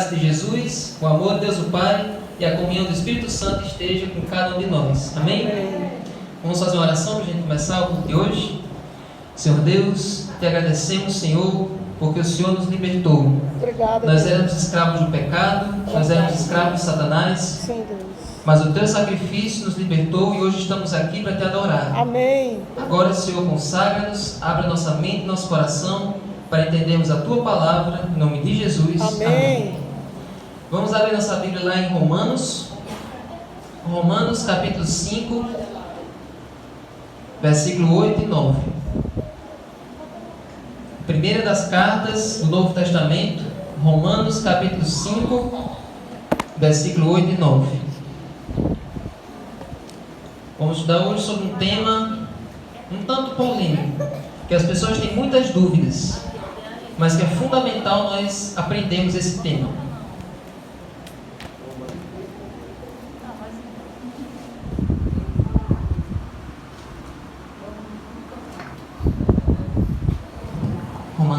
graça de Jesus, o amor de Deus o Pai e a comunhão do Espírito Santo esteja com cada um de nós. Amém? Vamos fazer uma oração para a gente começar o culto de hoje. Senhor Deus, te agradecemos, Senhor, porque o Senhor nos libertou. Obrigada, nós Deus. éramos escravos do pecado, nós éramos escravos de Satanás. Sim, Deus. Mas o teu sacrifício nos libertou e hoje estamos aqui para te adorar. Amém. Agora, Senhor, consagra-nos, abre nossa mente e nosso coração para entendermos a tua palavra, em nome de Jesus. Amém. Vamos abrir nossa Bíblia lá em Romanos, capítulo 5, versículo 8 e 9. Primeira das cartas do Novo Testamento, Romanos, capítulo 5, versículo 8 e 9. Vamos estudar hoje sobre um tema um tanto polêmico, que as pessoas têm muitas dúvidas, mas que é fundamental nós aprendermos esse tema.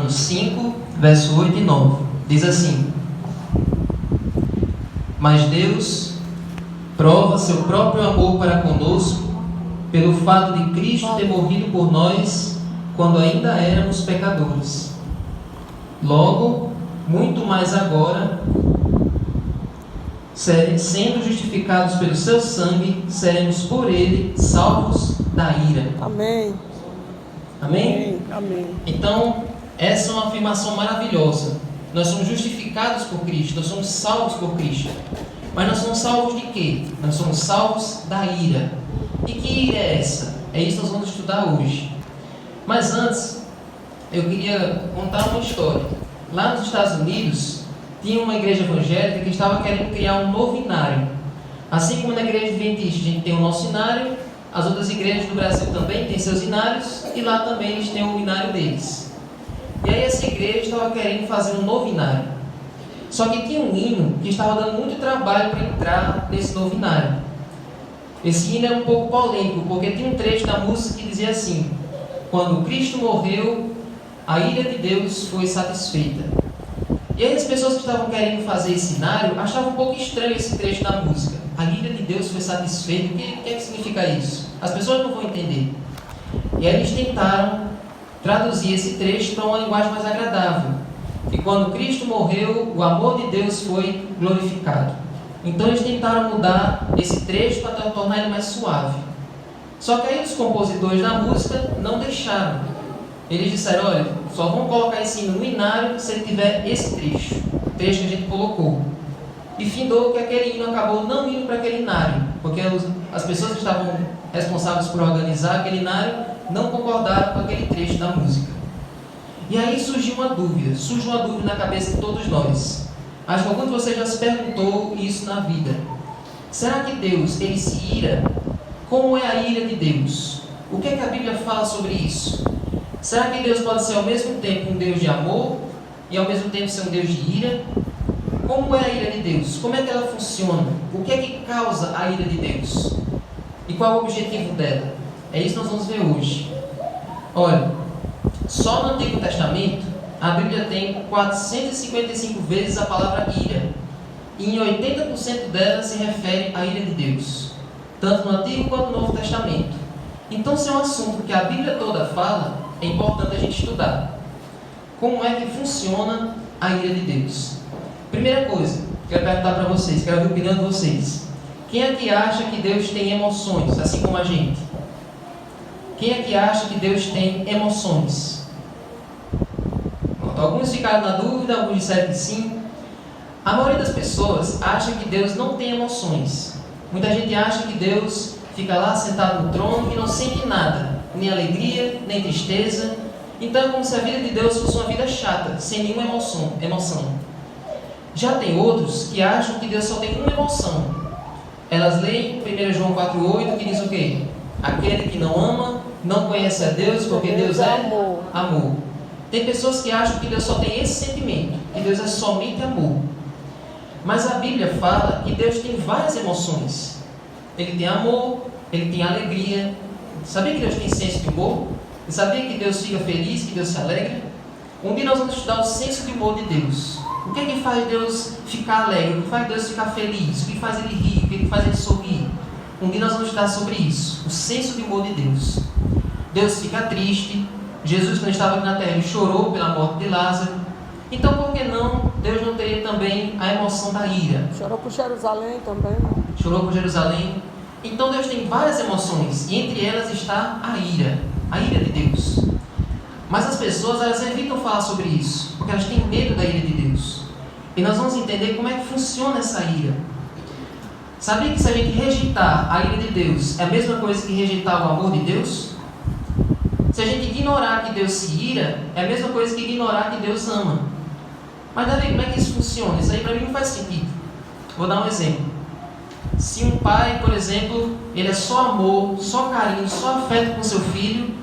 Romanos 5, verso 8 e 9, diz assim: Mas Deus prova seu próprio amor para conosco pelo fato de Cristo ter morrido por nós quando ainda éramos pecadores. Logo, muito mais agora, sendo justificados pelo seu sangue, seremos por ele salvos da ira. Amém. Amém? Amém. Então, essa é uma afirmação maravilhosa. Nós somos justificados por Cristo, nós somos salvos por Cristo. Mas nós somos salvos de quê? Nós somos salvos da ira. E que ira é essa? É isso que nós vamos estudar hoje. Mas antes, eu queria contar uma história. Lá nos Estados Unidos, tinha uma igreja evangélica que estava querendo criar um novo inário. Assim como na igreja adventista a gente tem o nosso inário, as outras igrejas do Brasil também têm seus inários, e lá também eles têm o inário deles. E aí essa igreja estava querendo fazer um novo inário. Só que tinha um hino que estava dando muito trabalho para entrar nesse novo inário. Esse hino era um pouco polêmico, porque tinha um trecho da música que dizia assim: quando Cristo morreu, a ira de Deus foi satisfeita. E aí as pessoas que estavam querendo fazer esse inário achavam um pouco estranho esse trecho da música. A ira de Deus foi satisfeita. O que significa isso? As pessoas não vão entender. E aí eles tentaram traduzir esse trecho para uma linguagem mais agradável. E quando Cristo morreu, o amor de Deus foi glorificado. Então eles tentaram mudar esse trecho para tornar ele mais suave. Só que aí os compositores da música não deixaram. Eles disseram: olha, só vamos colocar esse hino no inário se ele tiver esse trecho, o trecho que a gente colocou. E findou que aquele hino acabou não indo para aquele inário, porque as pessoas que estavam responsáveis por organizar aquele inário não concordaram com aquele trecho da música. E aí surge uma dúvida na cabeça de todos nós. Acho que algum de vocês já se perguntou isso na vida. Será que Deus, ele se ira? Como é a ira de Deus? O que é que a Bíblia fala sobre isso? Será que Deus pode ser ao mesmo tempo um Deus de amor e ao mesmo tempo ser um Deus de ira? Como é a ira de Deus? Como é que ela funciona? O que é que causa a ira de Deus? E qual é o objetivo dela? É isso que nós vamos ver hoje. Olha, só no Antigo Testamento, a Bíblia tem 455 vezes a palavra ira. E em 80% delas se refere à ira de Deus. Tanto no Antigo quanto no Novo Testamento. Então, se é um assunto que a Bíblia toda fala, é importante a gente estudar. Como é que funciona a ira de Deus? Primeira coisa, quero perguntar para vocês, quero ouvir a opinião de vocês. Quem é que acha que Deus tem emoções, assim como a gente? Quem é que acha que Deus tem emoções? Alguns ficaram na dúvida, alguns disseram que sim. A maioria das pessoas acha que Deus não tem emoções. Muita gente acha que Deus fica lá sentado no trono e não sente nada, nem alegria, nem tristeza. Então é como se a vida de Deus fosse uma vida chata, sem nenhuma emoção. Já tem outros que acham que Deus só tem uma emoção. Elas leem 1 João 4,8, que diz o quê? Aquele que não ama, não conhece a Deus, porque Deus é amor. Tem pessoas que acham que Deus só tem esse sentimento, que Deus é somente amor. Mas a Bíblia fala que Deus tem várias emoções. Ele tem amor, ele tem alegria. Sabia que Deus tem senso de humor? Sabia que Deus fica feliz, que Deus se alegra? Um dia nós vamos estudar o senso de humor de Deus. O que é que faz Deus ficar alegre? O que faz Deus ficar feliz? O que faz ele rir? O que faz ele sorrir? Um dia nós vamos estudar sobre isso, o senso de humor de Deus. Deus fica triste. Jesus, quando estava aqui na terra, ele chorou pela morte de Lázaro. Então, por que não Deus não teria também a emoção da ira? Chorou por Jerusalém também. Chorou por Jerusalém. Então Deus tem várias emoções, e entre elas está a ira de Deus. Mas as pessoas, elas evitam falar sobre isso, porque elas têm medo da ira de Deus. E nós vamos entender como é que funciona essa ira. Sabia que se a gente rejeitar a ira de Deus, é a mesma coisa que rejeitar o amor de Deus? Se a gente ignorar que Deus se ira, é a mesma coisa que ignorar que Deus ama. Mas Davi, como é que isso funciona? Isso aí para mim não faz sentido. Vou dar um exemplo. Se um pai, por exemplo, ele é só amor, só carinho, só afeto com seu filho,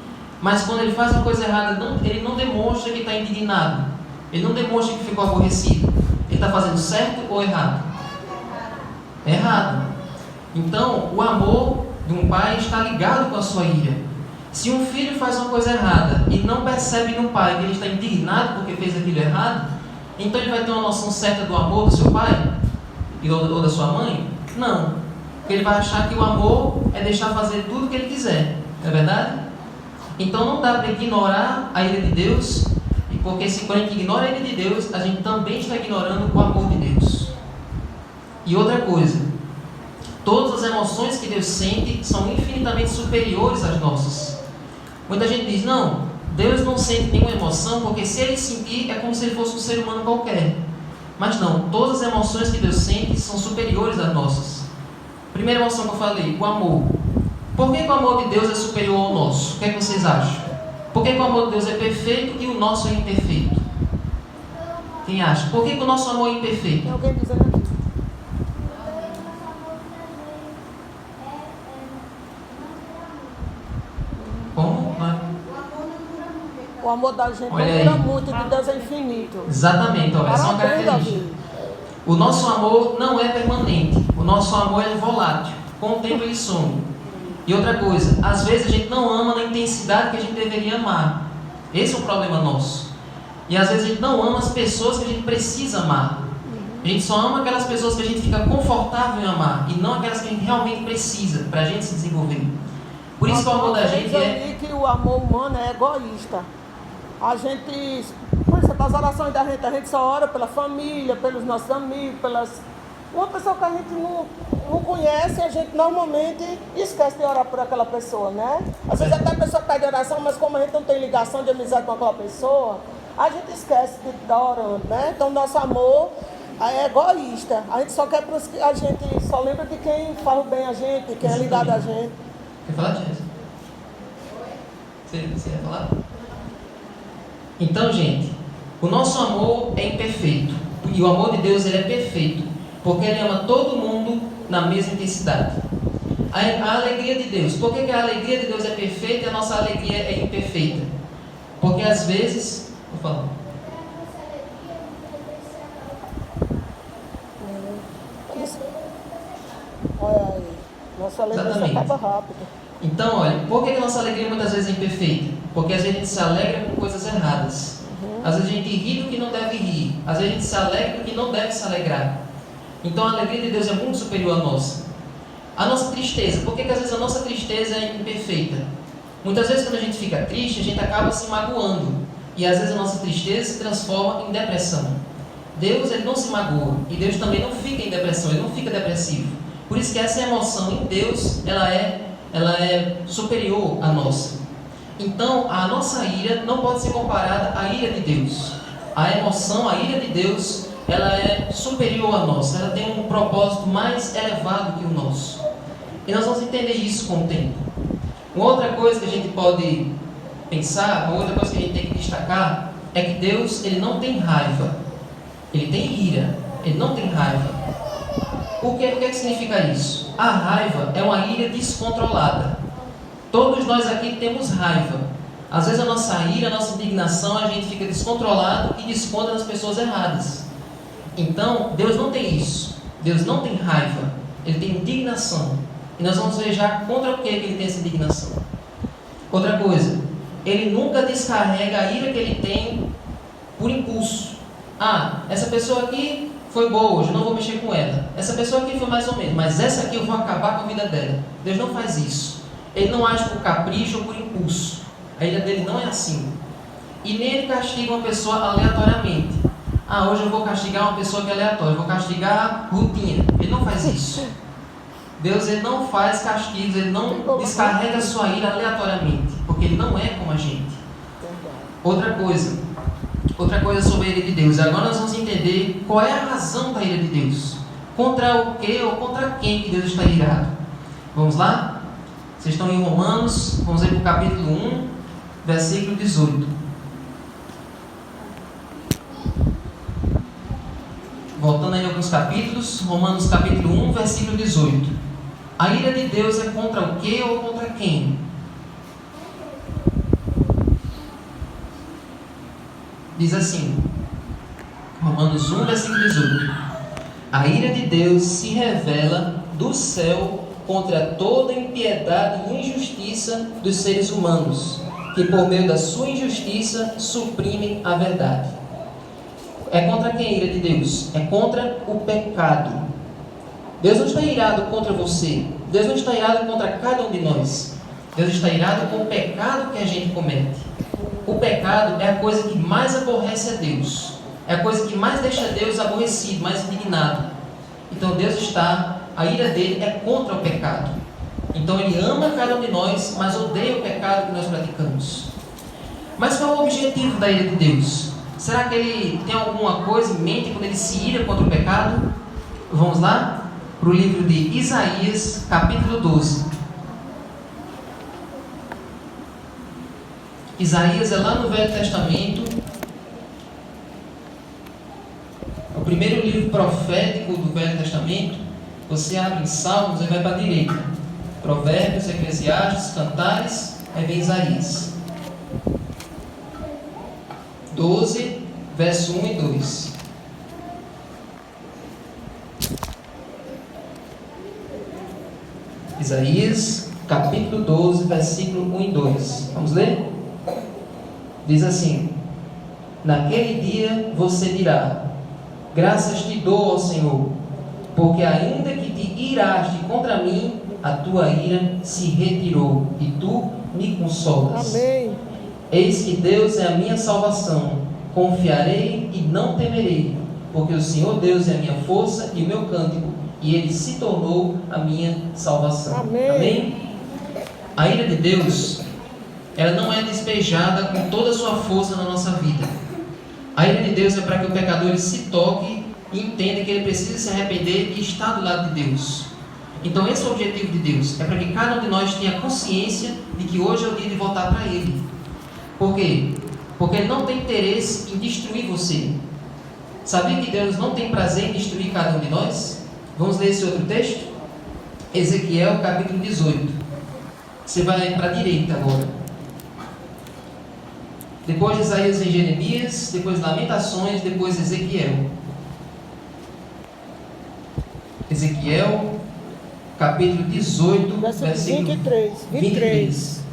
mas quando ele faz uma coisa errada, ele não demonstra que está indignado. Ele não demonstra que ficou aborrecido. Ele está fazendo certo ou errado? Errado. Então, o amor de um pai está ligado com a sua ira. Se um filho faz uma coisa errada e não percebe no pai que ele está indignado porque fez aquilo errado, então ele vai ter uma noção certa do amor do seu pai ou da sua mãe? Não. Porque ele vai achar que o amor é deixar fazer tudo o que ele quiser. Não é verdade? Então não dá para ignorar a ira de Deus, porque quando a gente ignora a ira de Deus, a gente também está ignorando o amor de Deus. E outra coisa, todas as emoções que Deus sente são infinitamente superiores às nossas. Muita gente diz, não, Deus não sente nenhuma emoção, porque se ele sentir, é como se ele fosse um ser humano qualquer. Mas não, todas as emoções que Deus sente são superiores às nossas. Primeira emoção que eu falei, o amor. Por que o amor de Deus é superior ao nosso? O que é que vocês acham? Por que o amor de Deus é perfeito e o nosso é imperfeito? Quem acha? Por que o nosso amor é imperfeito? Tem alguém dizendo aqui. Como? O amor da gente Olha não dura aí. muito, de Deus é infinito. Exatamente, ó, essa é uma Parabéns, característica. Davi. O nosso amor não é permanente. O nosso amor é volátil. Com o tempo ele some. E outra coisa, às vezes a gente não ama na intensidade que a gente deveria amar. Esse é um problema nosso. E às vezes a gente não ama as pessoas que a gente precisa amar. A gente só ama aquelas pessoas que a gente fica confortável em amar, e não aquelas que a gente realmente precisa para a gente se desenvolver. Por isso que o amor da gente é... que o amor humano é egoísta. A gente, por exemplo, as orações da gente, a gente só ora pela família, pelos nossos amigos, uma pessoa que a gente não conhece, a gente normalmente esquece de orar por aquela pessoa, né? Às vezes até a pessoa pede oração, mas como a gente não tem ligação de amizade com aquela pessoa, a gente esquece de estar orando, né? Então nosso amor é egoísta. A gente só quer a gente só lembra de quem fala bem a gente, quem é ligado a gente. Quer falar, Jéssica? Você ia falar? Então, gente, o nosso amor é imperfeito. E o amor de Deus ele é perfeito. Porque ele ama todo mundo na mesma intensidade. A alegria de Deus. Por que a alegria de Deus é perfeita e a nossa alegria é imperfeita? Porque às vezes... Vou falar. Olha aí. Nossa alegria acaba rápido. Então, olha, por que a nossa alegria muitas vezes é imperfeita? Porque às vezes a gente se alegra com coisas erradas. Às vezes a gente ri do que não deve rir. Às vezes a gente se alegra do que não deve se alegrar. Então a alegria de Deus é muito superior à nossa. A nossa tristeza, por que às vezes a nossa tristeza é imperfeita? Muitas vezes quando a gente fica triste, a gente acaba se magoando. E às vezes a nossa tristeza se transforma em depressão. Deus ele não se magoa. E Deus também não fica em depressão, ele não fica depressivo. Por isso que essa emoção em Deus, ela é superior à nossa. Então, a nossa ira não pode ser comparada à ira de Deus. A emoção, a ira de Deus, ela é superior à nossa. Ela tem um propósito mais elevado que o nosso. E nós vamos entender isso com o tempo. Uma outra coisa que a gente pode pensar, uma outra coisa que a gente tem que destacar, é que Deus, ele não tem raiva. Ele tem ira. Ele não tem raiva. O que significa isso? A raiva é uma ira descontrolada. Todos nós aqui temos raiva. Às vezes a nossa ira, a nossa indignação, a gente fica descontrolado e desconta nas pessoas erradas. Então, Deus não tem isso. Deus não tem raiva. Ele tem indignação. E nós vamos ver já contra o que ele tem essa indignação. Outra coisa, ele nunca descarrega a ira que ele tem por impulso. essa pessoa aqui foi boa hoje, eu não vou mexer com ela. Essa pessoa aqui foi mais ou menos, mas essa aqui eu vou acabar com a vida dela. Deus não faz isso. Ele não age por capricho ou por impulso. A ira dele não é assim. E nem ele castiga uma pessoa aleatoriamente. Hoje eu vou castigar uma pessoa que é aleatória, eu vou castigar rotina. Ele não faz isso. Deus, ele não faz castigos, ele não descarrega a sua ira aleatoriamente, porque ele não é como a gente. Outra coisa sobre a ira de Deus. Agora nós vamos entender qual é a razão da ira de Deus. Contra o que ou contra quem que Deus está irado. Vamos lá? Vocês estão em Romanos, vamos ver para o capítulo 1, versículo 18. Voltando aí alguns capítulos, Romanos capítulo 1, versículo 18. A ira de Deus é contra o que ou contra quem? Diz assim, Romanos 1, versículo 18. A ira de Deus se revela do céu contra toda impiedade e injustiça dos seres humanos, que por meio da sua injustiça suprimem a verdade. É contra quem a ira de Deus? É contra o pecado. Deus não está irado contra você. Deus não está irado contra cada um de nós. Deus está irado com o pecado que a gente comete. O pecado é a coisa que mais aborrece a Deus. É a coisa que mais deixa Deus aborrecido, mais indignado. Então a ira dele é contra o pecado. Então ele ama cada um de nós, mas odeia o pecado que nós praticamos. Mas qual é o objetivo da ira de Deus? Será que ele tem alguma coisa em mente quando ele se ira contra o pecado? Vamos lá? Para o livro de Isaías, capítulo 12. Isaías é lá no Velho Testamento. É o primeiro livro profético do Velho Testamento. Você abre em Salmos e vai para a direita. Provérbios, Eclesiastes, Cantares, aí vem Isaías. 12, verso 1 e 2. Isaías, capítulo 12, versículo 1 e 2. Vamos ler? Diz assim: Naquele dia você dirá: Graças te dou, ó Senhor, porque ainda que te iraste contra mim, a tua ira se retirou, e tu me consolas. Amém. Eis que Deus é a minha salvação, confiarei e não temerei, porque o Senhor Deus é a minha força e o meu cântico, e Ele se tornou a minha salvação. Amém. Amém? A ira de Deus, ela não é despejada com toda a sua força na nossa vida. A ira de Deus é para que o pecador ele se toque e entenda que ele precisa se arrepender e estar do lado de Deus. Então esse é o objetivo de Deus, é para que cada um de nós tenha consciência de que hoje é o dia de voltar para Ele. Por quê? Porque Ele não tem interesse em destruir você. Sabia que Deus não tem prazer em destruir cada um de nós? Vamos ler esse outro texto? Ezequiel, capítulo 18. Você vai para a direita agora. Depois de Isaías vem Jeremias, depois Lamentações, depois Ezequiel. Ezequiel, capítulo 18, versículo 23.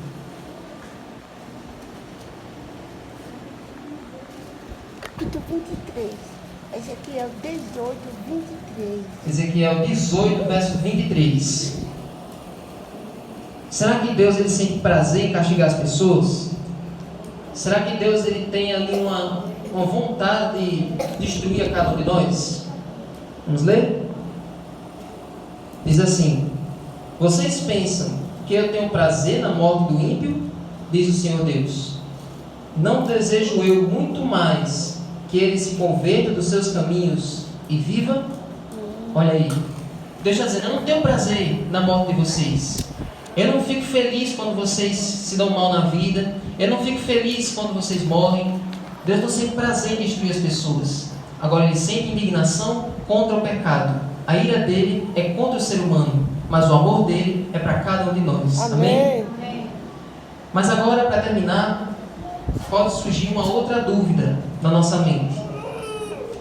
Capítulo 23. Ezequiel 18, 23. Ezequiel 18, verso 23. Será que Deus ele sente prazer em castigar as pessoas? Será que Deus ele tem ali uma vontade de destruir a cada um de nós? Vamos ler? Diz assim: Vocês pensam que eu tenho prazer na morte do ímpio? Diz o Senhor Deus. Não desejo eu muito mais que ele se converta dos seus caminhos e viva? Olha aí, Deus está dizendo: eu não tenho prazer na morte de vocês. Eu não fico feliz quando vocês se dão mal na vida. Eu não fico feliz quando vocês morrem. Deus não sente prazer em destruir as pessoas. Agora Ele sente indignação contra o pecado. A ira dele é contra o ser humano, mas o amor dele é para cada um de nós. Amém? Mas agora, para terminar, pode surgir uma outra dúvida na nossa mente.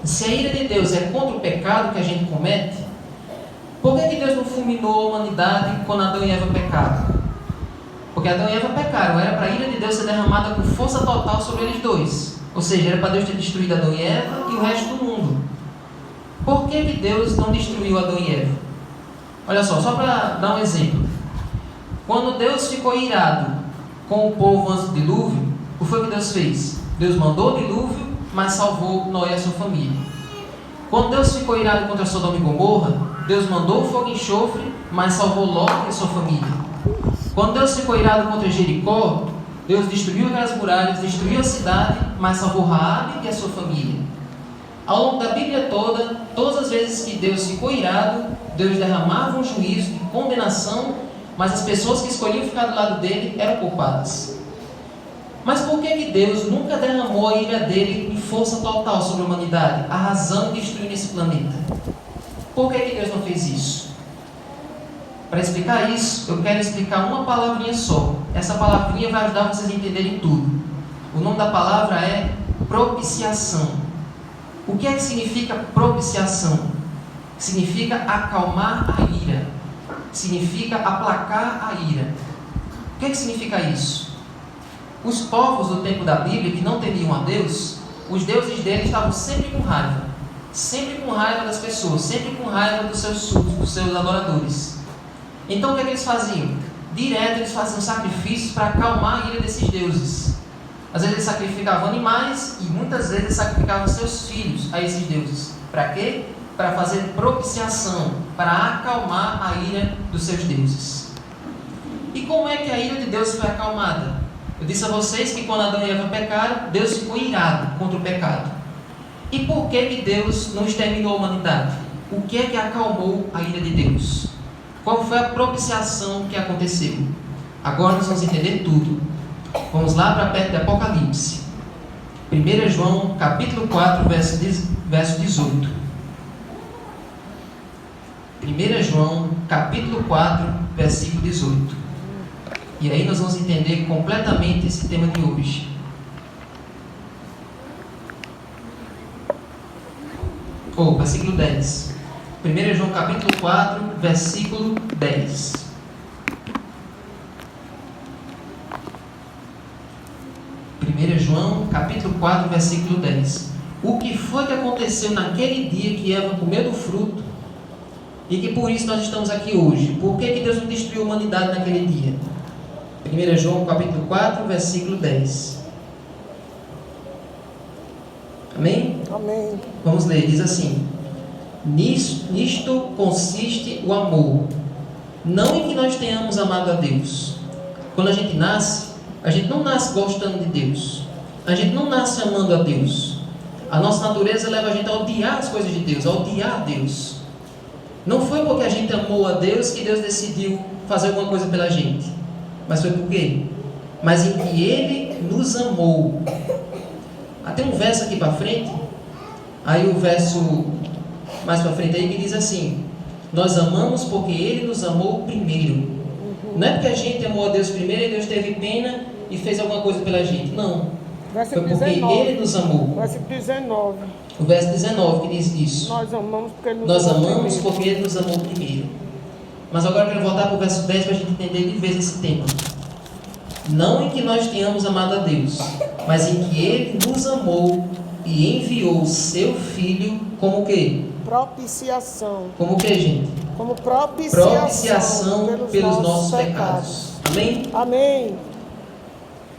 Se a ira de Deus é contra o pecado que a gente comete, por que Deus não fulminou a humanidade quando Adão e Eva pecaram? Porque Adão e Eva pecaram, era para a ira de Deus ser derramada com força total sobre eles dois. Ou seja, era para Deus ter destruído Adão e Eva e o resto do mundo. Por que Deus não destruiu Adão e Eva? Olha só para dar um exemplo. Quando Deus ficou irado com o povo antes do dilúvio, o que foi que Deus fez? Deus mandou o dilúvio, mas salvou Noé e a sua família. Quando Deus ficou irado contra Sodoma e Gomorra, Deus mandou o fogo e enxofre, mas salvou Ló e a sua família. Quando Deus ficou irado contra Jericó, Deus destruiu aquelas muralhas, destruiu a cidade, mas salvou Raabe e a sua família. Ao longo da Bíblia toda, todas as vezes que Deus ficou irado, Deus derramava um juízo de condenação, mas as pessoas que escolhiam ficar do lado dele eram culpadas. Mas por que Deus nunca derramou a ira dele em força total sobre a humanidade, arrasando e destruindo esse planeta? Por que Deus não fez isso? Para explicar isso, eu quero explicar uma palavrinha só. Essa palavrinha vai ajudar vocês a entenderem tudo. O nome da palavra é propiciação. O que é que significa propiciação? Significa acalmar a ira. Significa aplacar a ira. O que é que significa isso? Os povos do tempo da Bíblia que não temiam a Deus, os deuses deles estavam sempre com raiva. Sempre com raiva das pessoas, sempre com raiva dos seus súditos, dos seus adoradores. Então o que é que eles faziam? Direto eles faziam sacrifícios para acalmar a ira desses deuses. Às vezes eles sacrificavam animais e muitas vezes eles sacrificavam seus filhos a esses deuses. Para quê? Para fazer propiciação, para acalmar a ira dos seus deuses. E como é que a ira de Deus foi acalmada? Eu disse a vocês que quando Adão e Eva pecaram, Deus ficou irado contra o pecado. E por que Deus não exterminou a humanidade? O que é que acalmou a ira de Deus? Qual foi a propiciação que aconteceu? Agora nós vamos entender tudo. Vamos lá para perto de Apocalipse. 1 João capítulo 4, verso 18. 1 João capítulo 4, versículo 18. E aí nós vamos entender completamente esse tema de hoje. Versículo 10. 1 João capítulo 4, versículo 10. João capítulo 4, versículo 10. O que foi que aconteceu naquele dia que Eva comeu do fruto e que por isso nós estamos aqui hoje? Por que Deus não destruiu a humanidade naquele dia? 1 João capítulo 4, versículo 10. Amém? Amém. Vamos ler, diz assim: Nisto consiste o amor, não em que nós tenhamos amado a Deus. Quando a gente não nasce gostando de Deus, a gente não nasce amando a Deus. A nossa natureza leva a gente a odiar as coisas de Deus, a odiar a Deus. Não foi porque a gente amou a Deus que Deus decidiu fazer alguma coisa pela gente, mas foi por quê? Mas em que Ele nos amou. Tem um verso aqui para frente, aí o verso mais para frente aí que diz assim: nós amamos porque Ele nos amou primeiro. Não é porque a gente amou a Deus primeiro e Deus teve pena e fez alguma coisa pela gente. Não. Foi porque Ele nos amou. Verso 19. O verso 19 que diz isso. Nós amamos porque Ele nos amou primeiro. Mas agora eu quero voltar para o verso 10 para a gente entender de vez esse tema. Não em que nós tenhamos amado a Deus, mas em que Ele nos amou e enviou o seu Filho como o quê? Propiciação. Como o quê, gente? Como propiciação pelos nossos pecados. Amém? Amém.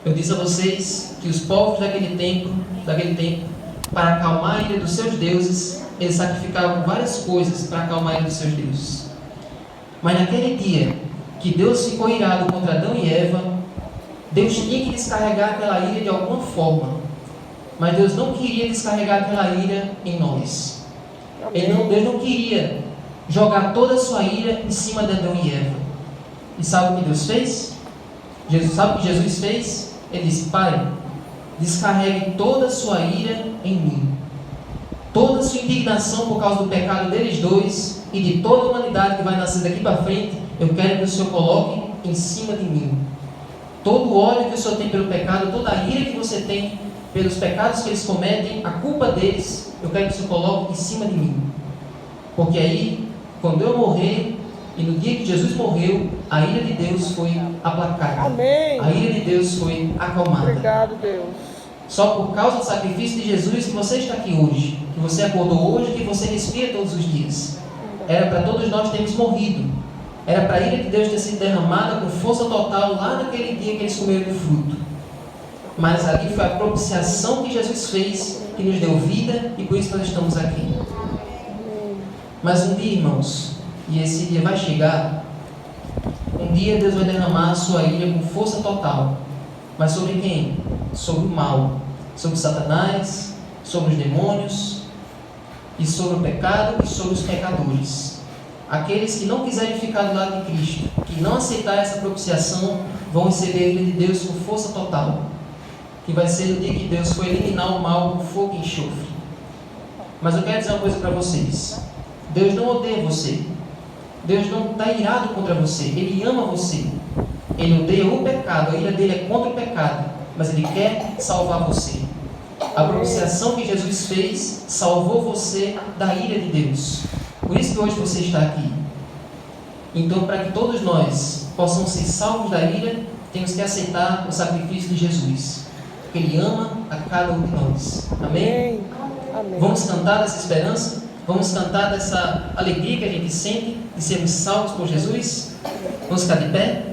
Eu disse a vocês que os povos daquele tempo, para acalmar a ira dos seus deuses, eles sacrificavam várias coisas para acalmar a ira dos seus deuses. Mas naquele dia que Deus ficou irado contra Adão e Eva, Deus tinha que descarregar aquela ira de alguma forma. Mas Deus não queria descarregar aquela ira em nós. Deus não queria jogar toda a sua ira em cima de Adão e Eva. E sabe o que Deus fez? Sabe o que Jesus fez? Ele disse: Pai, descarregue toda a sua ira em mim. Toda a sua indignação por causa do pecado deles dois e de toda a humanidade que vai nascer daqui para frente, eu quero que o Senhor coloque em cima de mim. Todo o ódio que o Senhor tem pelo pecado, toda a ira que você tem pelos pecados que eles cometem, a culpa deles, eu quero que o Senhor coloque em cima de mim. Porque aí, quando eu morrer, e no dia que Jesus morreu, a ira de Deus foi aplacada. Amém. A ira de Deus foi acalmada. Obrigado, Deus. Só por causa do sacrifício de Jesus que você está aqui hoje, que você acordou hoje, que você respira todos os dias. Era para todos nós termos morrido. Era para a ira de Deus ter sido derramada com força total lá naquele dia que eles comeram do fruto. Mas ali foi a propiciação que Jesus fez, que nos deu vida, e por isso nós estamos aqui. Mas um dia, irmãos, e esse dia vai chegar, um dia Deus vai derramar a sua ira com força total. Mas sobre quem? Sobre o mal, sobre Satanás, sobre os demônios, e sobre o pecado e sobre os pecadores. Aqueles que não quiserem ficar do lado de Cristo, que não aceitar essa propiciação, vão receber a ira de Deus com força total, que vai ser o dia que Deus for eliminar o mal com fogo e enxofre. Mas eu quero dizer uma coisa para vocês: Deus não odeia você, Deus não está irado contra você, Ele ama você. Ele odeia o pecado, a ira dele é contra o pecado, mas Ele quer salvar você. A propiciação que Jesus fez salvou você da ira de Deus. Por isso que hoje você está aqui. Então, para que todos nós possamos ser salvos da ira, temos que aceitar o sacrifício de Jesus, porque Ele ama a cada um de nós. Amém? Amém. Vamos cantar dessa esperança? Vamos cantar dessa alegria que a gente sente de sermos salvos por Jesus? Vamos ficar de pé?